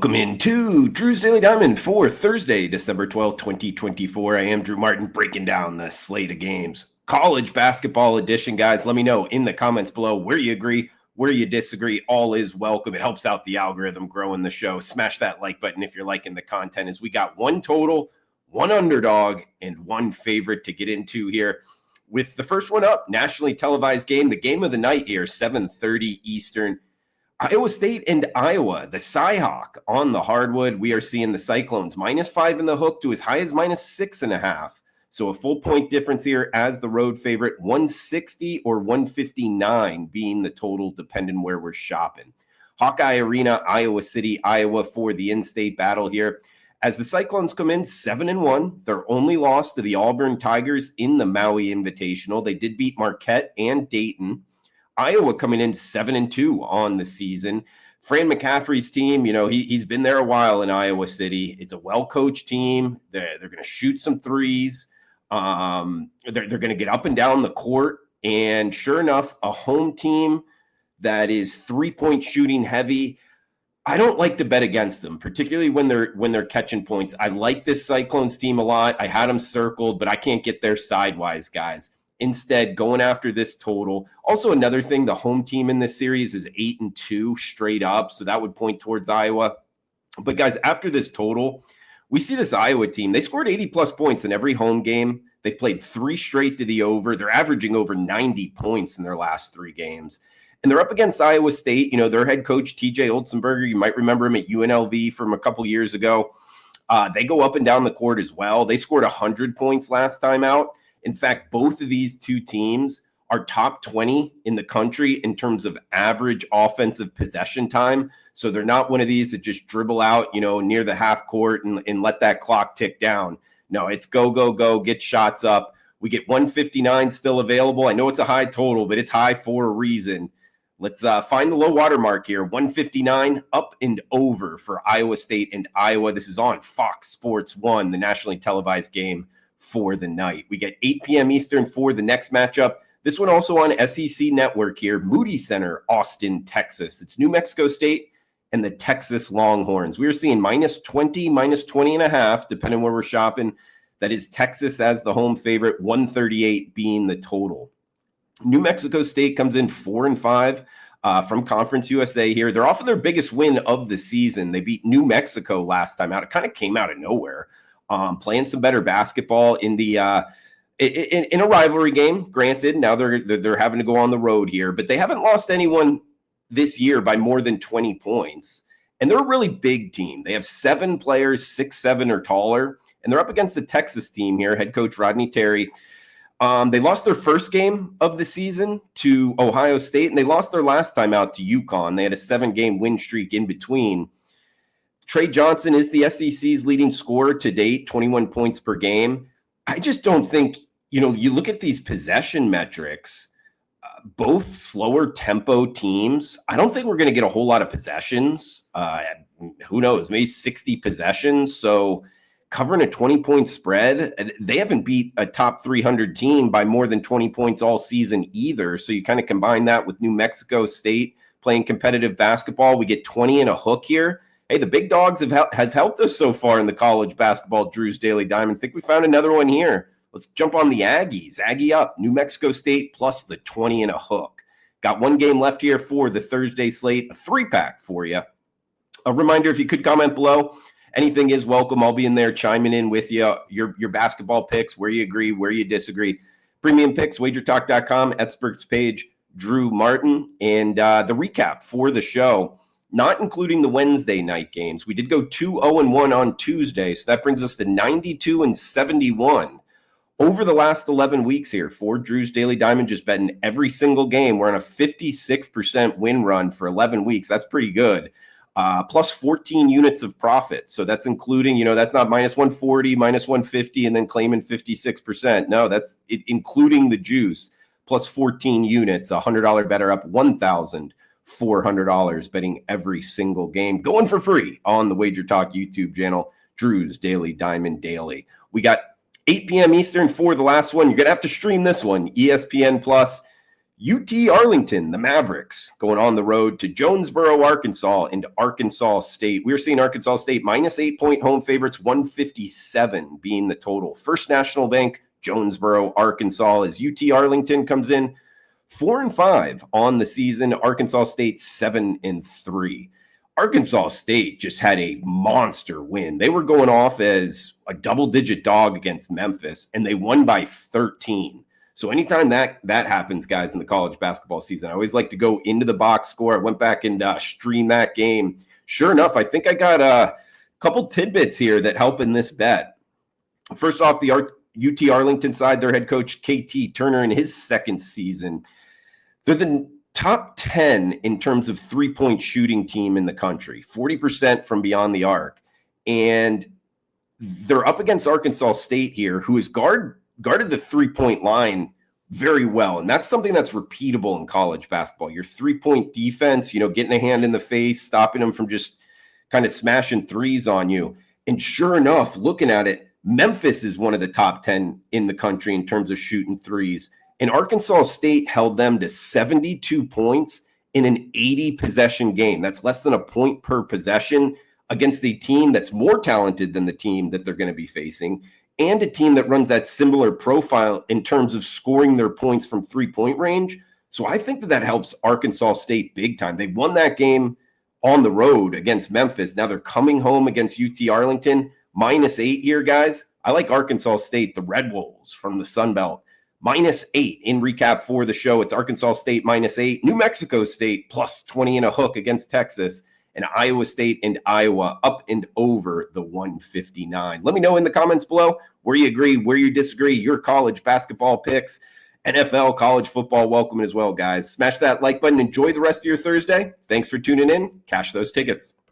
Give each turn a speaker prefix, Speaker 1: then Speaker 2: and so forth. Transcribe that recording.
Speaker 1: Welcome into Drew's Daily Diamond for Thursday, December 12th, 2024. I am Drew Martin breaking down the slate of games. College basketball edition, guys. Let me know in the comments below where you agree, where you disagree. All is welcome. It helps out the algorithm growing the show. Smash that like button if you're liking the content, as we got one total, one underdog, and one favorite to get into here. With the first one up, nationally televised game, the game of the night here, 7:30 Eastern. Iowa State and Iowa, the Cyhawk on the hardwood. We are seeing the Cyclones -5 in the hook to as high as -6.5. So a full point difference here as the road favorite, 160 or 159 being the total, depending where we're shopping. Hawkeye Arena, Iowa City, Iowa for the in-state battle here. As the Cyclones come in 7-1, their only loss to the Auburn Tigers in the Maui Invitational. They did beat Marquette and Dayton. Iowa coming in 7-2 on the season. Fran McCaffrey's team, he's been there a while in Iowa City. It's a well-coached team. They're going to shoot some threes. They're going to get up and down the court. And sure enough, a home team that is three-point shooting heavy. I don't like to bet against them, particularly when they're catching points. I like this Cyclones team a lot. I had them circled, but I can't get there sidewise, guys. Instead, going after this total. Also, another thing, the home team in this series is 8-2 straight up, so that would point towards Iowa. But guys, after this total, we see this Iowa team. They scored 80-plus points in every home game. They've played 3 straight to the over. They're averaging over 90 points in their last 3 games. And they're up against Iowa State. Their head coach, TJ Olsenberger, you might remember him at UNLV from a couple years ago. They go up and down the court as well. They scored 100 points last time out. In fact, both of these two teams are top 20 in the country in terms of average offensive possession time. So they're not one of these that just dribble out, near the half court and let that clock tick down. No, it's go, go, go, get shots up. We get 159 still available. I know it's a high total, but it's high for a reason. Let's find the low water mark here. 159 up and over for Iowa State and Iowa. This is on Fox Sports 1, the nationally televised game for the night. We get 8 p.m. Eastern for the next matchup. This one also on SEC Network here, Moody Center, Austin, Texas. It's New Mexico State and the Texas Longhorns. We are seeing -20, -20.5, depending where we're shopping. That is Texas as the home favorite, 138 being the total. New Mexico State comes in 4-5 from Conference USA here. They're off of their biggest win of the season. They beat New Mexico last time out. It kind of came out of nowhere. Playing some better basketball in the in a rivalry game. Granted, now they're having to go on the road here, but they haven't lost anyone this year by more than 20 points. And they're a really big team. They have 7 players 6'7" or taller, and they're up against the Texas team here. Head coach Rodney Terry. They lost their first game of the season to Ohio State, and they lost their last time out to UConn. They had a 7-game win streak in between. Trey Johnson is the SEC's leading scorer to date, 21 points per game. I just don't think, you look at these possession metrics, both slower tempo teams. I don't think we're going to get a whole lot of possessions. Who knows, maybe 60 possessions. So covering a 20-point spread, they haven't beat a top 300 team by more than 20 points all season either. So you kind of combine that with New Mexico State playing competitive basketball. We get 20 and a hook here. Hey, the big dogs have helped us so far in the college basketball Drew's Daily Diamond. I think we found another one here. Let's jump on the Aggies. Aggie up. New Mexico State plus the 20 and a hook. Got one game left here for the Thursday slate. A 3-pack for you. A reminder, if you could comment below, anything is welcome. I'll be in there chiming in with you. Your basketball picks, where you agree, where you disagree. Premium picks, WagerTalk.com, experts page, Drew Martin. And the recap for the show, not including the Wednesday night games. We did go 2-0-1 on Tuesday, so that brings us to 92-71 over the last 11 weeks here for Drew's Daily Diamond. Just betting every single game. We're on a 56% win run for 11 weeks. That's pretty good. Plus 14 units of profit. So that's including, that's not -140, -150, and then claiming 56%. No, that's it, including the juice. Plus 14 units, $100 better up, $1,400 betting every single game. Going for free on the WagerTalk YouTube channel, Drew's Daily Diamond Daily. We got 8 p.m. Eastern for the last one. You're going to have to stream this one. ESPN Plus. UT Arlington, the Mavericks, going on the road to Jonesboro, Arkansas, into Arkansas State. We're seeing Arkansas State minus 8-point home favorites, 157 being the total. First National Bank, Jonesboro, Arkansas, as UT Arlington comes in 4-5 on the season. Arkansas State 7-3. Arkansas State just had a monster win. They were going off as a double-digit dog against Memphis, and they won by 13. So anytime that happens, guys, in the college basketball season, I always like to go into the box score. I went back and streamed that game. Sure enough, I think I got a couple tidbits here that help in this bet. First off, the UT Arlington side, their head coach, KT Turner, in his second season, they're the top 10 in terms of three-point shooting team in the country, 40% from beyond the arc. And they're up against Arkansas State here, who is guarded the three-point line very well. And that's something that's repeatable in college basketball. Your three-point defense, getting a hand in the face, stopping them from just kind of smashing threes on you. And sure enough, looking at it, Memphis is one of the top 10 in the country in terms of shooting threes. And Arkansas State held them to 72 points in an 80-possession game. That's less than a point per possession against a team that's more talented than the team that they're going to be facing, and a team that runs that similar profile in terms of scoring their points from three-point range. So I think that helps Arkansas State big time. They won that game on the road against Memphis. Now they're coming home against UT Arlington, -8 here, guys. I like Arkansas State, the Red Wolves from the Sun Belt, -8 in recap for the show. It's Arkansas State -8, New Mexico State +20 and a hook against Texas, and Iowa State and Iowa up and over the 159. Let me know in the comments below where you agree, where you disagree, your college basketball picks, NFL, college football, welcome as well, guys. Smash that like button. Enjoy the rest of your Thursday. Thanks for tuning in. Cash those tickets.